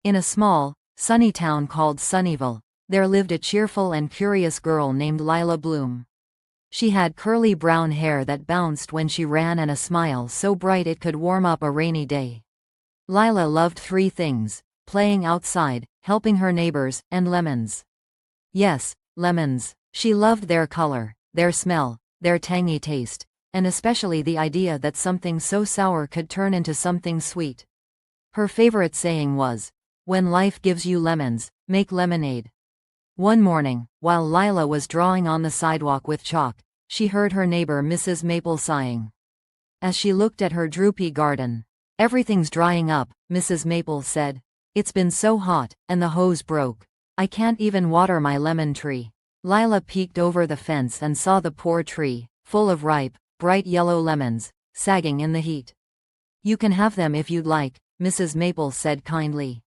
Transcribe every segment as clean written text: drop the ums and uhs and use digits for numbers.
In a small, sunny town called Sunnyville, there lived a cheerful and curious girl named Lila Bloom. She had curly brown hair that bounced when she ran and a smile so bright it could warm up a rainy day. Lila loved three things: playing outside, helping her neighbors, and lemons. Yes, lemons. She loved their color, their smell, their tangy taste, and especially the idea that something so sour could turn into something sweet. Her favorite saying was, "When life gives you lemons, make lemonade." One morning, while Lila was drawing on the sidewalk with chalk, she heard her neighbor Mrs. Maple sighing. As she looked at her droopy garden, "Everything's drying up," Mrs. Maple said. "It's been so hot, and the hose broke. I can't even water my lemon tree." Lila peeked over the fence and saw the poor tree, full of ripe, bright yellow lemons, sagging in the heat. "You can have them if you'd like," Mrs. Maple said kindly.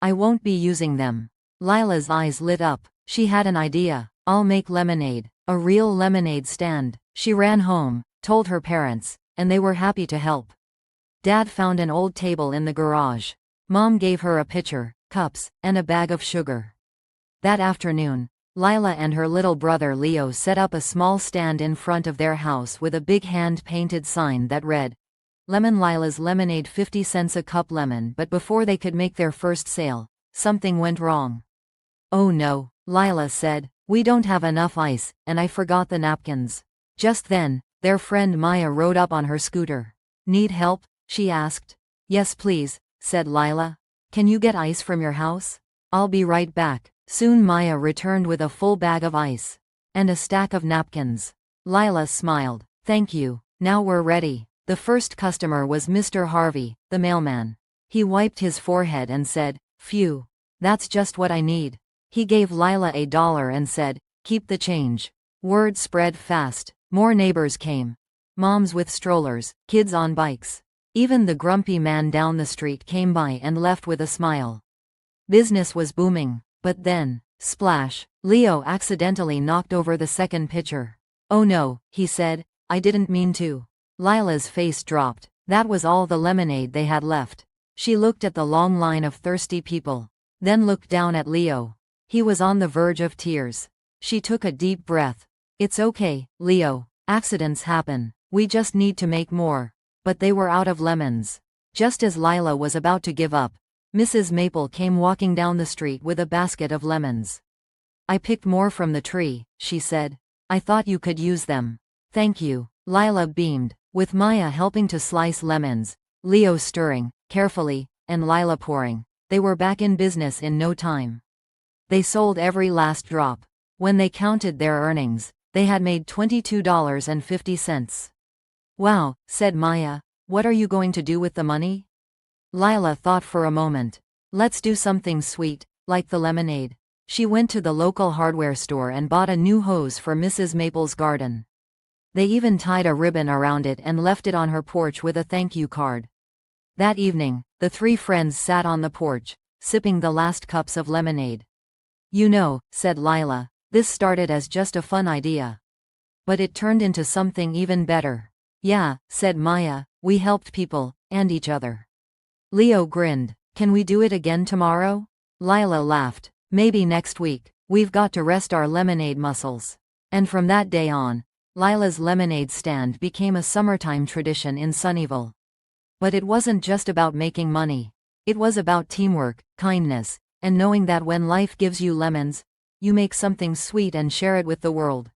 "I won't be using them." Lila's eyes lit up. She had an idea. "I'll make lemonade. A real lemonade stand." She ran home, told her parents, and they were happy to help. Dad found an old table in the garage. Mom gave her a pitcher, cups, and a bag of sugar. That afternoon, Lila and her little brother Leo set up a small stand in front of their house with a big hand-painted sign that read, "Lemon Lila's Lemonade, 50 cents a cup lemon." But before they could make their first sale, something went wrong. "Oh no," Lila said, "we don't have enough ice, and I forgot the napkins." Just then, their friend Maya rode up on her scooter. "Need help?" she asked. "Yes please," said Lila. "Can you get ice from your house?" "I'll be right back." Soon Maya returned with a full bag of ice. And a stack of napkins. Lila smiled. "Thank you. Now we're ready." The first customer was Mr. Harvey, the mailman. He wiped his forehead and said, "Phew. That's just what I need." He gave Lila $1 and said, "Keep the change." Word spread fast. More neighbors came. Moms with strollers, kids on bikes. Even the grumpy man down the street came by and left with a smile. Business was booming. But then, splash, Leo accidentally knocked over the second pitcher. "Oh no," he said, "I didn't mean to." Lila's face dropped. That was all the lemonade they had left. She looked at the long line of thirsty people, then looked down at Leo. He was on the verge of tears. She took a deep breath. "It's okay, Leo. Accidents happen. We just need to make more." But they were out of lemons. Just as Lila was about to give up, Mrs. Maple came walking down the street with a basket of lemons. "I picked more from the tree," she said. "I thought you could use them." "Thank you." Lila beamed. With Maya helping to slice lemons, Leo stirring, carefully, and Lila pouring, they were back in business in no time. They sold every last drop. When they counted their earnings, they had made $22.50. "Wow," said Maya. "What are you going to do with the money?" Lila thought for a moment. "Let's do something sweet, like the lemonade." She went to the local hardware store and bought a new hose for Mrs. Maple's garden. They even tied a ribbon around it and left it on her porch with a thank you card. That evening, the three friends sat on the porch, sipping the last cups of lemonade. "You know," said Lila, "this started as just a fun idea. But it turned into something even better." "Yeah," said Maya, "we helped people, and each other." Leo grinned. "Can we do it again tomorrow?" Lila laughed. "Maybe next week. We've got to rest our lemonade muscles." And from that day on, Lila's lemonade stand became a summertime tradition in Sunnyville. But it wasn't just about making money. It was about teamwork, kindness, and knowing that when life gives you lemons, you make something sweet and share it with the world.